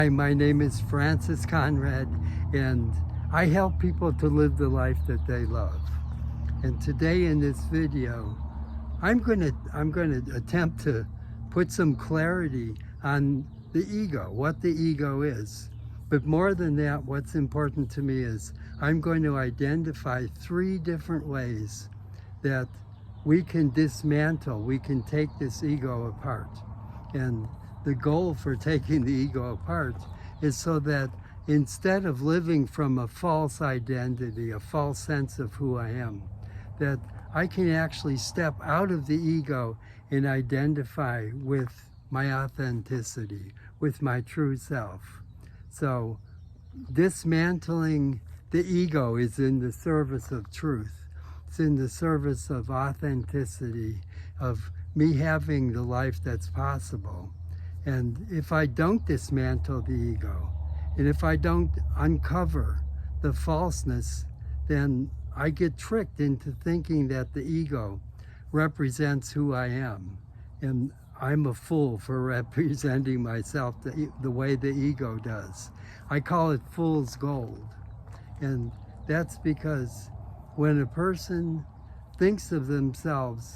Hi, my name is Francis Conrad, and I help people to live the life that they love. And today in this video, I'm going to attempt to put some clarity on the ego, what the ego is. But more than that, what's important to me is I'm going to identify 3 different ways that we can dismantle, we can take this ego apart. And the goal for taking the ego apart is so that instead of living from a false identity, a false sense of who I am, that I can actually step out of the ego and identify with my authenticity, with my true self. So dismantling the ego is in the service of truth. It's in the service of authenticity, of me having the life that's possible. And if I don't dismantle the ego, and if I don't uncover the falseness, then I get tricked into thinking that the ego represents who I am. And I'm a fool for representing myself the way the ego does. I call it fool's gold. And that's because when a person thinks of themselves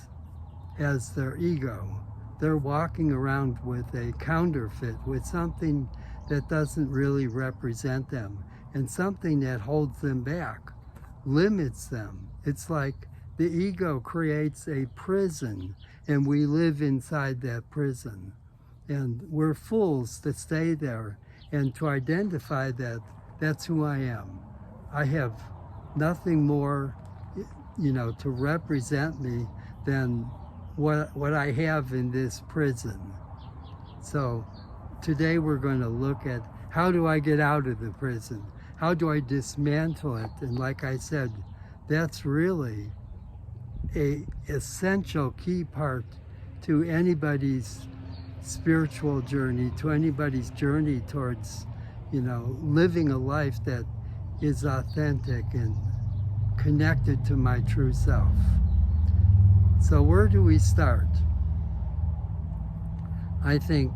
as their ego, they're walking around with a counterfeit, with something that doesn't really represent them, and something that holds them back, limits them. It's like the ego creates a prison, and we live inside that prison. And we're fools to stay there and to identify that that's who I am. I have nothing more, to represent me than what I have in this prison. So today we're going to look at how do I get out of the prison? How do I dismantle it? And like I said, that's really an essential key part to anybody's spiritual journey, to anybody's journey towards, living a life that is authentic and connected to my true self. So where do we start? I think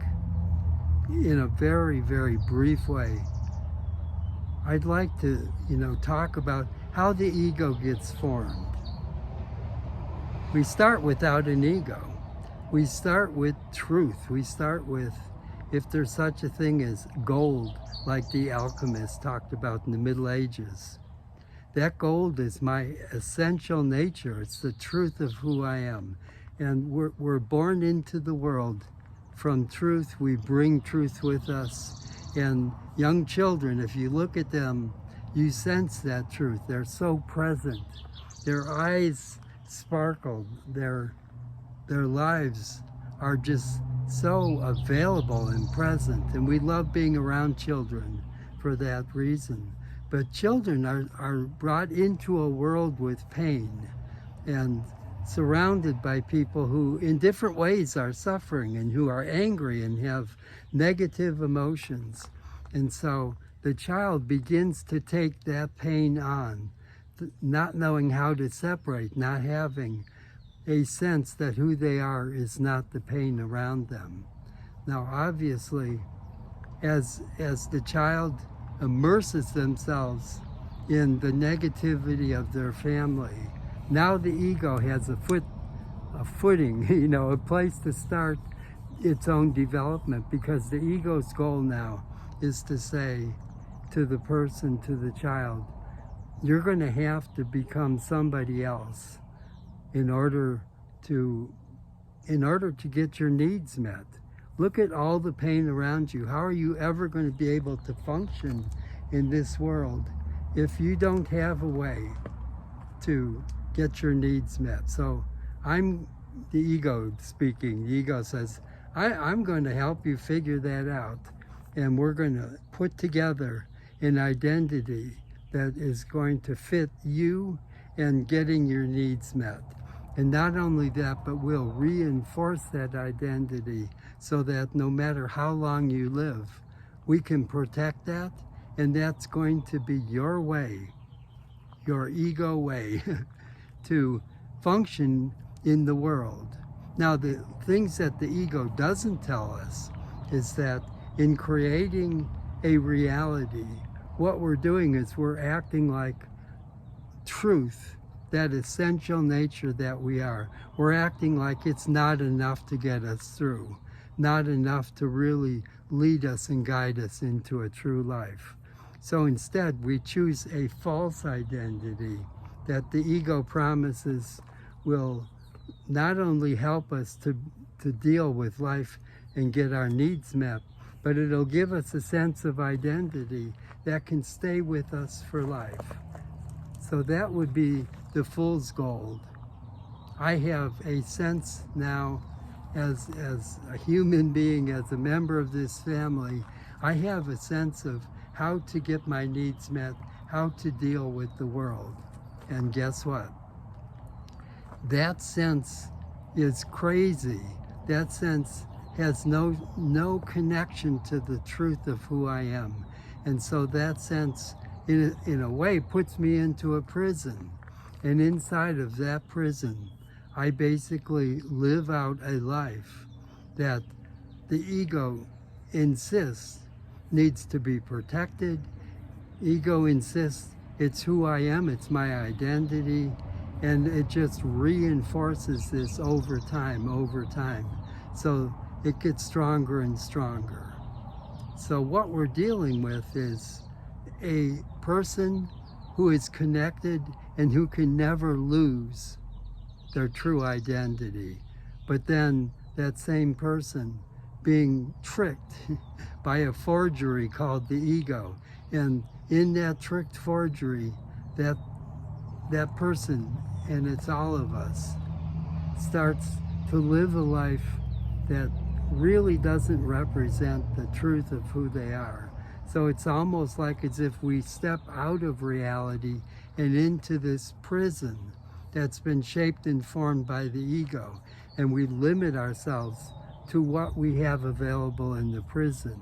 in a very, very brief way, I'd like to, talk about how the ego gets formed. We start without an ego. We start with truth. We start with, if there's such a thing as gold, like the alchemists talked about in the Middle Ages. That gold is my essential nature. It's the truth of who I am. And we're born into the world from truth. We bring truth with us. And young children, if you look at them, you sense that truth. They're so present. Their eyes sparkle. Their lives are just so available and present. And we love being around children for that reason. But children are brought into a world with pain and surrounded by people who in different ways are suffering and who are angry and have negative emotions. And so the child begins to take that pain on, not knowing how to separate, not having a sense that who they are is not the pain around them. Now obviously, as the child immerses themselves in the negativity of their family, now the ego has a footing, a place to start its own development, because the ego's goal now is to say to the person, to the child, you're going to have to become somebody else in order to get your needs met. Look at all the pain around you. How are you ever going to be able to function in this world if you don't have a way to get your needs met? So I'm the ego speaking. The ego says, I'm going to help you figure that out. And we're going to put together an identity that is going to fit you and getting your needs met. And not only that, but we'll reinforce that identity so that no matter how long you live, we can protect that, and that's going to be your way, your ego way, to function in the world. Now, the things that the ego doesn't tell us is that in creating a reality. What we're doing is we're acting like truth, that essential nature that we are. We're acting like it's not enough to get us through, not enough to really lead us and guide us into a true life. So instead, we choose a false identity that the ego promises will not only help us to deal with life and get our needs met, but it'll give us a sense of identity that can stay with us for life. So that would be the fool's gold. I have a sense now as a human being, as a member of this family, I have a sense of how to get my needs met, how to deal with the world. And guess what? That sense is crazy. That sense has no connection to the truth of who I am. And so that sense, in a way, puts me into a prison. And inside of that prison, I basically live out a life that the ego insists needs to be protected. Ego insists it's who I am, it's my identity, and it just reinforces this over time. So it gets stronger and stronger. So what we're dealing with is a person who is connected and who can never lose their true identity. But then that same person being tricked by a forgery called the ego. And in that tricked forgery, that person, and it's all of us, starts to live a life that really doesn't represent the truth of who they are. So it's almost like as if we step out of reality and into this prison that's been shaped and formed by the ego, and we limit ourselves to what we have available in the prison.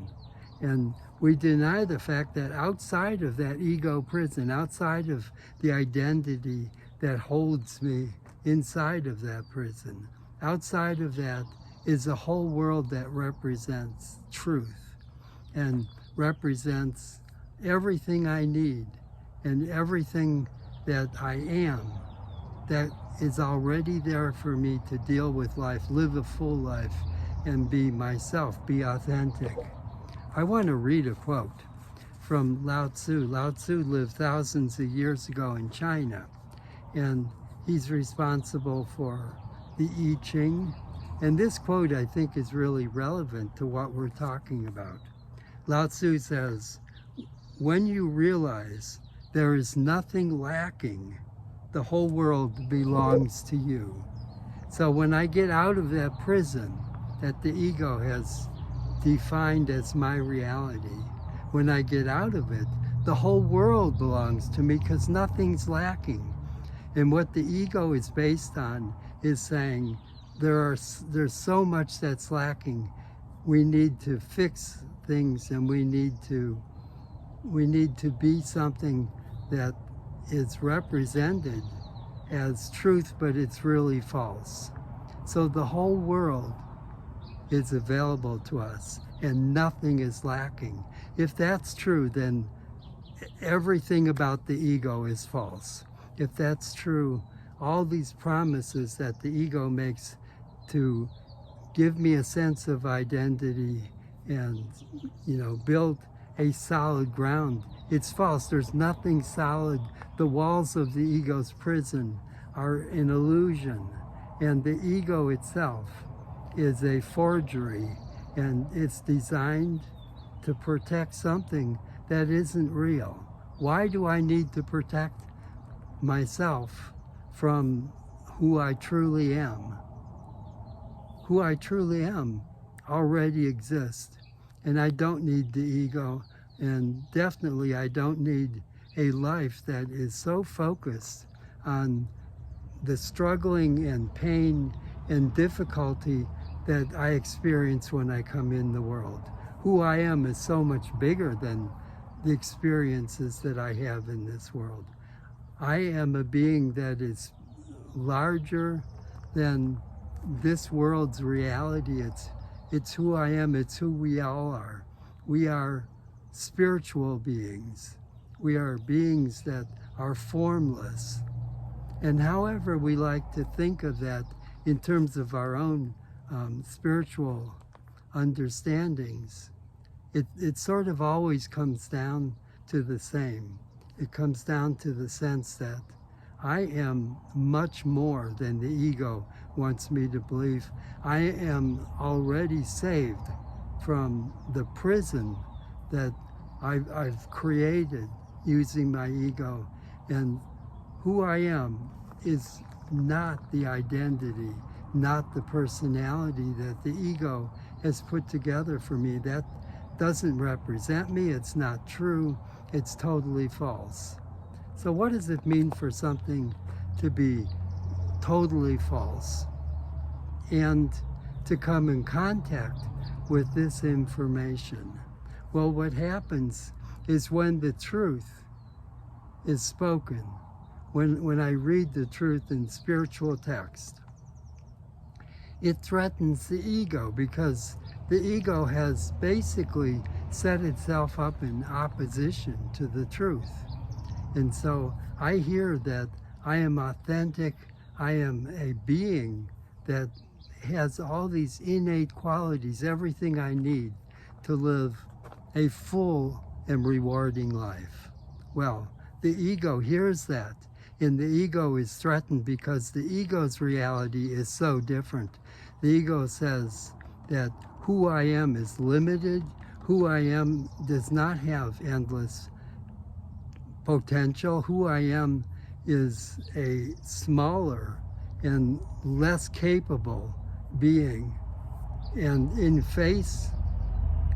And we deny the fact that outside of that ego prison, outside of the identity that holds me inside of that prison, outside of that is a whole world that represents truth and represents everything I need and everything that I am that is already there for me to deal with life, live a full life, and be myself, be authentic. I want to read a quote from Lao Tzu. Lao Tzu lived thousands of years ago in China, and he's responsible for the I Ching. And this quote, I think, is really relevant to what we're talking about. Lao Tzu says, "When you realize there is nothing lacking, the whole world belongs to you." So when I get out of that prison that the ego has defined as my reality, when I get out of it, the whole world belongs to me because nothing's lacking. And what the ego is based on is saying there's so much that's lacking. We need to fix things, and we need to be something that is represented as truth, but it's really false. So the whole world is available to us and nothing is lacking. If that's true, then everything about the ego is false. If that's true, all these promises that the ego makes to give me a sense of identity and, build a solid ground, it's false. There's nothing solid. The walls of the ego's prison are an illusion, and the ego itself is a forgery, and it's designed to protect something that isn't real. Why do I need to protect myself from who I truly am? Who I truly am already exists, and I don't need the ego, and definitely I don't need a life that is so focused on the struggling and pain and difficulty that I experience when I come in the world. Who I am is so much bigger than the experiences that I have in this world. I am a being that is larger than this world's reality. It's who I am. It's who we all are. We are spiritual beings. We are beings that are formless. And however we like to think of that in terms of our own spiritual understandings, it sort of always comes down to the same. It comes down to the sense that I am much more than the ego wants me to believe. I am already saved from the prison that I've created using my ego. And who I am is not the identity, not the personality that the ego has put together for me. That doesn't represent me. It's not true. It's totally false. So what does it mean for something to be totally false and to come in contact with this information? Well, what happens is when the truth is spoken, when I read the truth in spiritual text, it threatens the ego, because the ego has basically set itself up in opposition to the truth. And so I hear that I am authentic, I am a being that has all these innate qualities, everything I need to live a full and rewarding life. Well, the ego hears that, and the ego is threatened because the ego's reality is so different. The ego says that who I am is limited, who I am does not have endless potential, who I am is a smaller and less capable being. And in face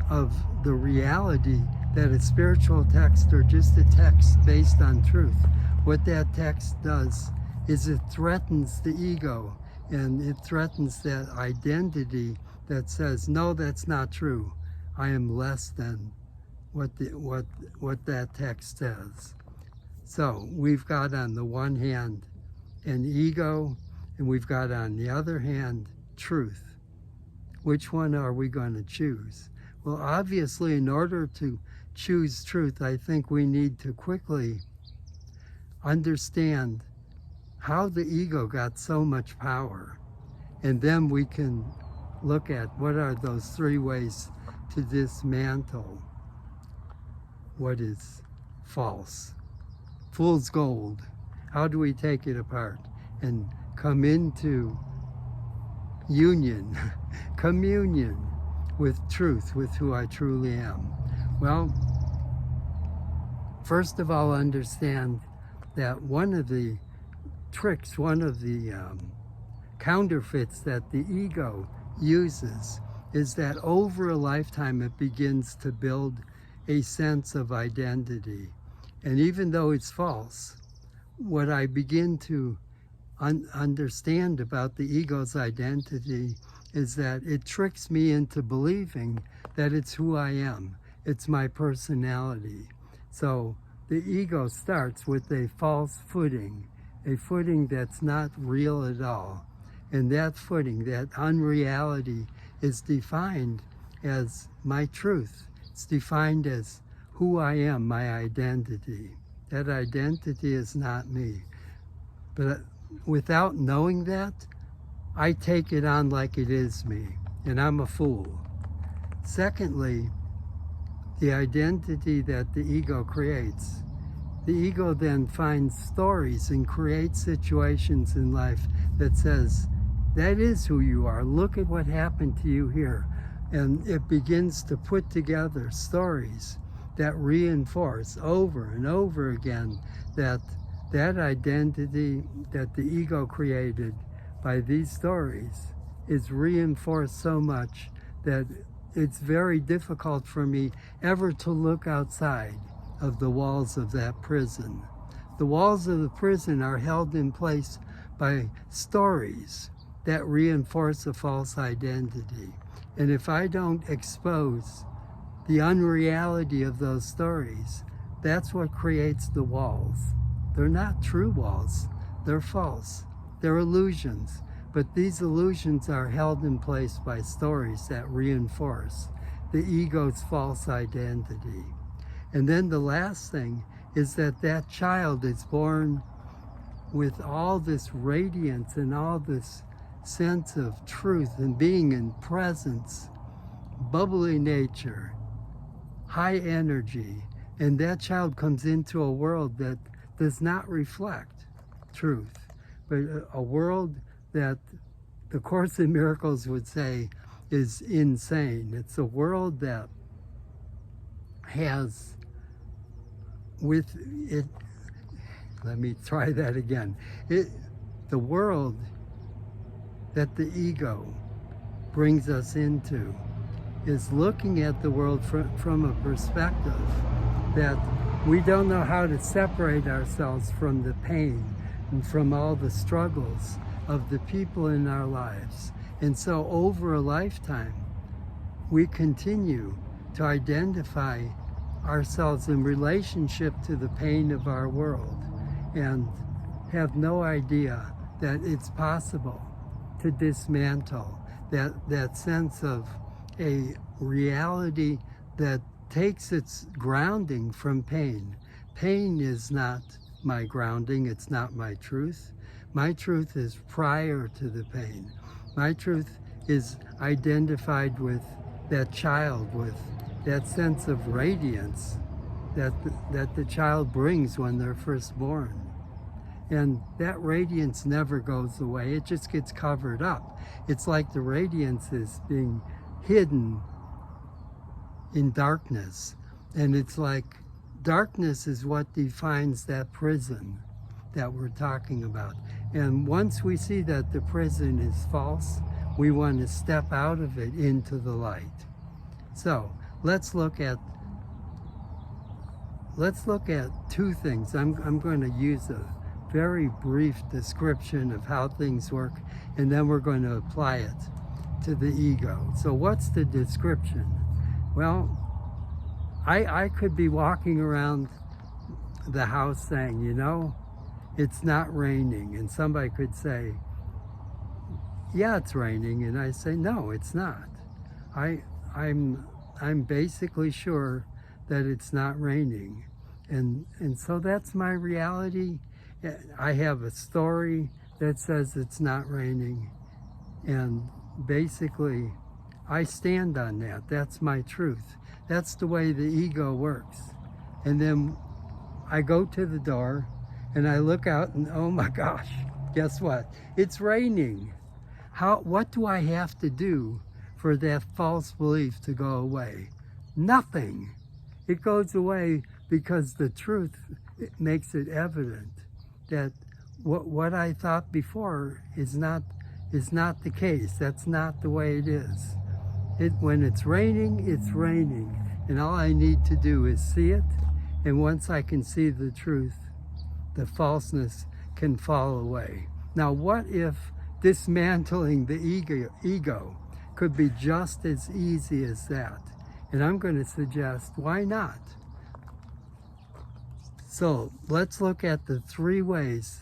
of the reality that a spiritual text or just a text based on truth, what that text does is it threatens the ego, and it threatens that identity that says, no, that's not true. I am less than what that text says. So we've got on the one hand an ego, and we've got on the other hand truth. Which one are we going to choose? Well, obviously, in order to choose truth, I think we need to quickly understand how the ego got so much power. And then we can look at what are those three ways to dismantle what is false. Fool's gold. How do we take it apart and come into union, communion with truth, with who I truly am? Well, first of all, understand that one of the tricks, one of the counterfeits that the ego uses is that over a lifetime it begins to build a sense of identity. And even though it's false, what I begin to understand about the ego's identity is that it tricks me into believing that it's who I am. It's my personality. So the ego starts with a false footing, a footing that's not real at all. And that footing, that unreality, is defined as my truth. It's defined as who I am, my identity. That identity is not me. But without knowing that, I take it on like it is me, and I'm a fool. Secondly, the identity that the ego creates. The ego then finds stories and creates situations in life that says, that is who you are. Look at what happened to you here. And it begins to put together stories that reinforce over and over again that identity that the ego created by these stories is reinforced so much that it's very difficult for me ever to look outside of the walls of that prison. The walls of the prison are held in place by stories that reinforce a false identity. And if I don't expose the unreality of those stories, that's what creates the walls. They're not true walls. They're false. They're illusions. But these illusions are held in place by stories that reinforce the ego's false identity. And then the last thing is that that child is born with all this radiance and all this sense of truth and being in presence, bubbly nature, high energy, and that child comes into a world that does not reflect truth, but a world that the Course in Miracles would say is insane. It's a world that has with it, let me try that again. The world that the ego brings us into is looking at the world from a perspective that we don't know how to separate ourselves from the pain and from all the struggles of the people in our lives. And so over a lifetime, we continue to identify ourselves in relationship to the pain of our world and have no idea that it's possible to dismantle that sense of a reality that takes its grounding from pain. Pain is not my grounding, it's not my truth. My truth is prior to the pain. My truth is identified with that child, with that sense of radiance that the child brings when they're first born. And that radiance never goes away, it just gets covered up. It's like the radiance is being hidden in darkness. And it's like darkness is what defines that prison that we're talking about. And once we see that the prison is false, we want to step out of it into the light. So let's look at two things. I'm going to use a very brief description of how things work, and then we're going to apply it to the ego. So what's the description? Well, I could be walking around the house saying, you know, it's not raining, and somebody could say, yeah, it's raining, and I say, no, it's not. I'm basically sure that it's not raining, and so that's my reality. I have a story that says it's not raining, and basically I stand on that. That's my truth. That's the way the ego works. And then I go to the door and I look out and oh my gosh, guess what? It's raining. What do I have to do for that false belief to go away? Nothing. It goes away because the truth makes it evident that what I thought before is not the case. That's not the way it is. When it's raining, and all I need to do is see it, and once I can see the truth, the falseness can fall away. Now, what if dismantling the ego could be just as easy as that? And I'm going to suggest, why not? So let's look at the three ways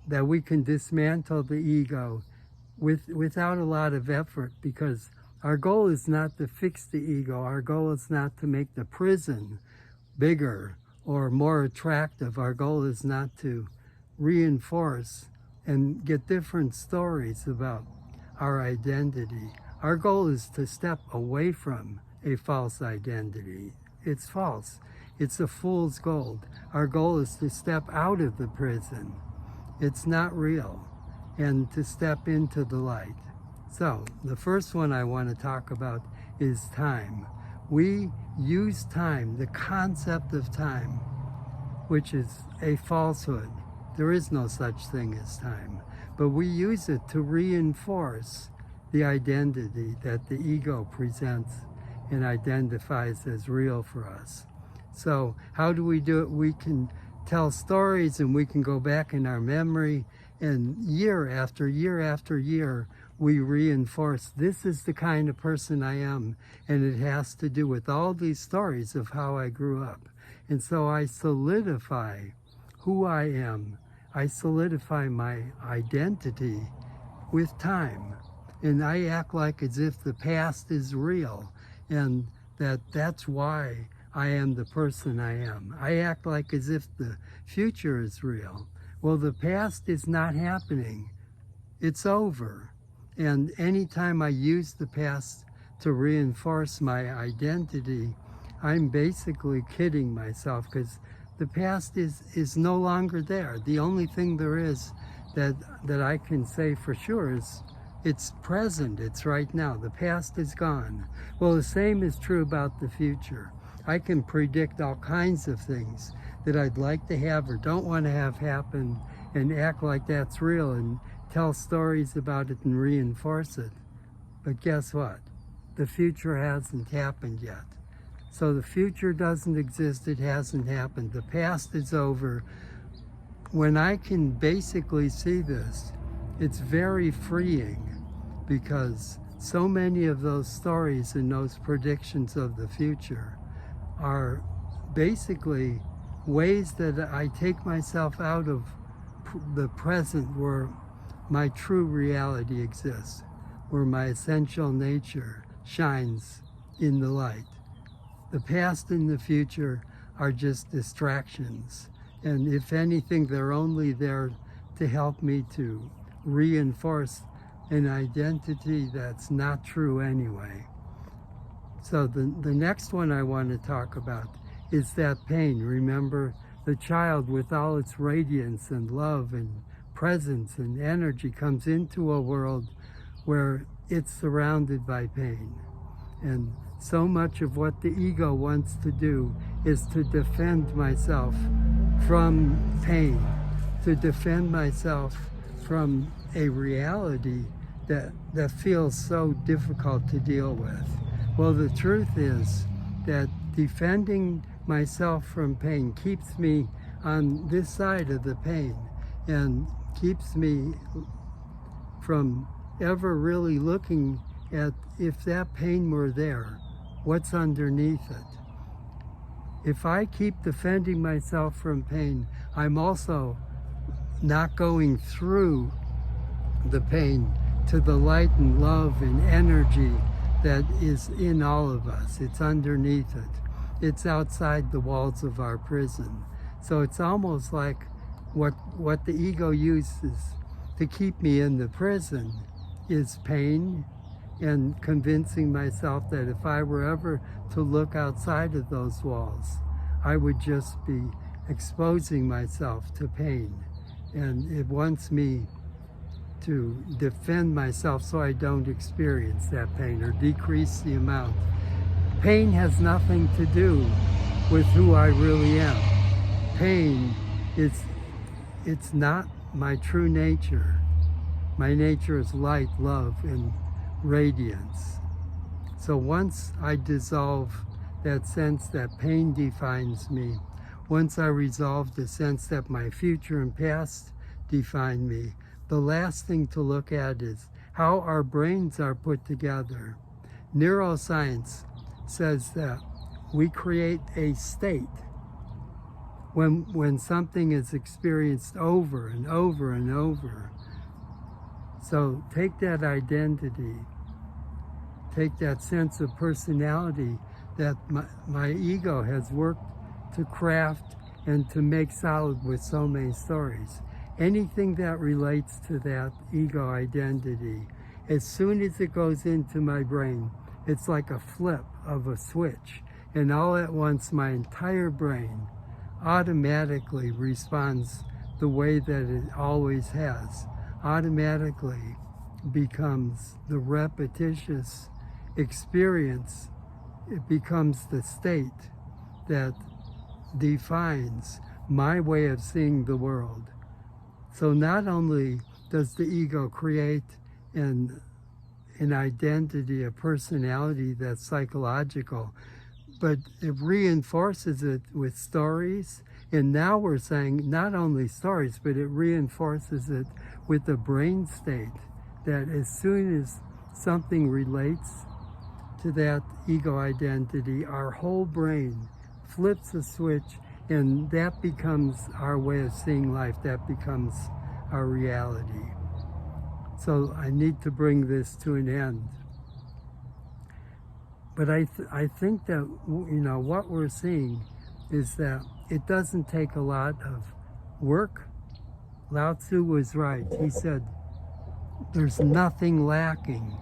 that we can dismantle the ego without a lot of effort, because our goal is not to fix the ego. Our goal is not to make the prison bigger or more attractive. Our goal is not to reinforce and get different stories about our identity. Our goal is to step away from a false identity. It's false. It's a fool's gold. Our goal is to step out of the prison. It's not real. And to step into the light. So, the first one I want to talk about is time. We use time, the concept of time, which is a falsehood. There is no such thing as time. But we use it to reinforce the identity that the ego presents and identifies as real for us. So, how do we do it? We can tell stories and we can go back in our memory, and year after year after year, we reinforce this is the kind of person I am, and it has to do with all these stories of how I grew up. And so I solidify who I am. I solidify my identity with time. And I act like as if the past is real, and that's why I am the person I am. I act like as if the future is real. Well, the past is not happening. It's over. And anytime I use the past to reinforce my identity, I'm basically kidding myself, because the past is no longer there. The only thing there is that I can say for sure is it's present, it's right now. The past is gone. Well, the same is true about the future. I can predict all kinds of things that I'd like to have or don't want to have happen and act like that's real and tell stories about it and reinforce it. But guess what? The future hasn't happened yet. So the future doesn't exist, it hasn't happened. The past is over. When I can basically see this, it's very freeing, because so many of those stories and those predictions of the future are basically ways that I take myself out of the present, where my true reality exists, where my essential nature shines in the light. The past and the future are just distractions, and if anything, they're only there to help me to reinforce an identity that's not true anyway. So the next one I want to talk about is that pain. Remember, the child with all its radiance and love and presence and energy comes into a world where it's surrounded by pain. And so much of what the ego wants to do is to defend myself from pain, to defend myself from a reality that feels so difficult to deal with. Well, the truth is that defending myself from pain keeps me on this side of the pain and keeps me from ever really looking at, if that pain were there, what's underneath it. If I keep defending myself from pain, I'm also not going through the pain to the light and love and energy that is in all of us. It's underneath it. It's outside the walls of our prison. So it's almost like what the ego uses to keep me in the prison is pain, and convincing myself that if I were ever to look outside of those walls, I would just be exposing myself to pain. And it wants me to defend myself so I don't experience that pain or decrease the amount. Pain has nothing to do with who I really am. Pain it's not my true nature. My nature is light, love, and radiance. So once I dissolve that sense that pain defines me, once I resolve the sense that my future and past define me, the last thing to look at is how our brains are put together. Neuroscience says that we create a state when something is experienced over and over and over. So take that identity, take that sense of personality that my ego has worked to craft and to make solid with so many stories. Anything that relates to that ego identity, as soon as it goes into my brain, it's like a flip of a switch. And all at once, my entire brain automatically responds the way that it always has. Automatically becomes the repetitious experience. It becomes the state that defines my way of seeing the world. So not only does the ego create an identity, a personality that's psychological, but it reinforces it with stories. And now we're saying not only stories, but it reinforces it with the brain state, that as soon as something relates to that ego identity, our whole brain flips a switch, and that becomes our way of seeing life. That becomes our reality. So I need to bring this to an end. But I think that, what we're seeing is that it doesn't take a lot of work. Lao Tzu was right. He said, there's nothing lacking.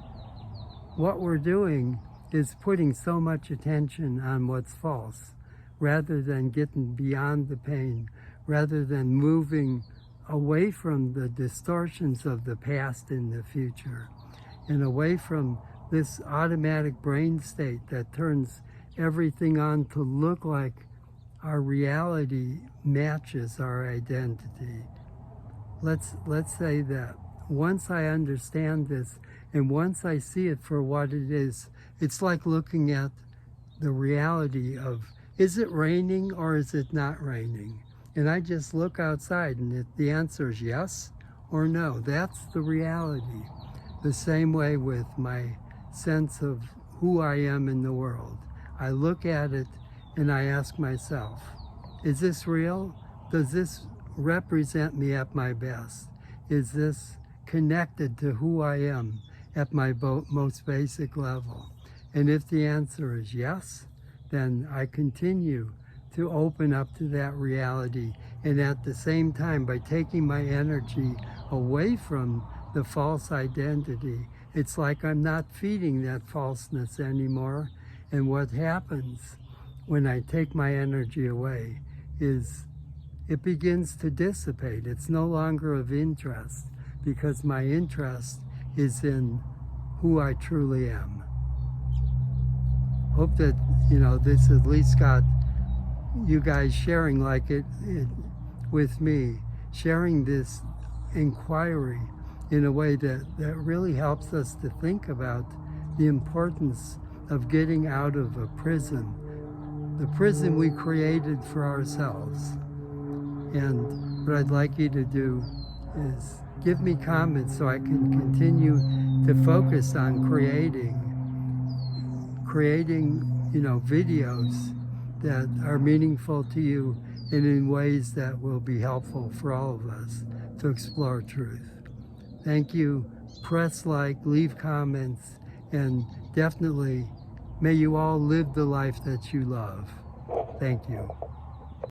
What we're doing is putting so much attention on what's false, rather than getting beyond the pain, rather than moving away from the distortions of the past and the future, and away from this automatic brain state that turns everything on to look like our reality matches our identity. Let's say that once I understand this, and once I see it for what it is, it's like looking at the reality of, is it raining or is it not raining? And I just look outside, and if the answer is yes or no, that's the reality. The same way with my sense of who I am in the world. I look at it and I ask myself, is this real? Does this represent me at my best? Is this connected to who I am at my most basic level? And if the answer is yes, then I continue to open up to that reality. And at the same time, by taking my energy away from the false identity, it's like I'm not feeding that falseness anymore. And what happens when I take my energy away is it begins to dissipate. It's no longer of interest, because my interest is in who I truly am. Hope that, this at least got you guys sharing like it with me, sharing this inquiry in a way that really helps us to think about the importance of getting out of a prison, the prison we created for ourselves. And what I'd like you to do is give me comments so I can continue to focus on creating, videos that are meaningful to you and in ways that will be helpful for all of us to explore truth. Thank you. Press like, leave comments, and definitely may you all live the life that you love. Thank you.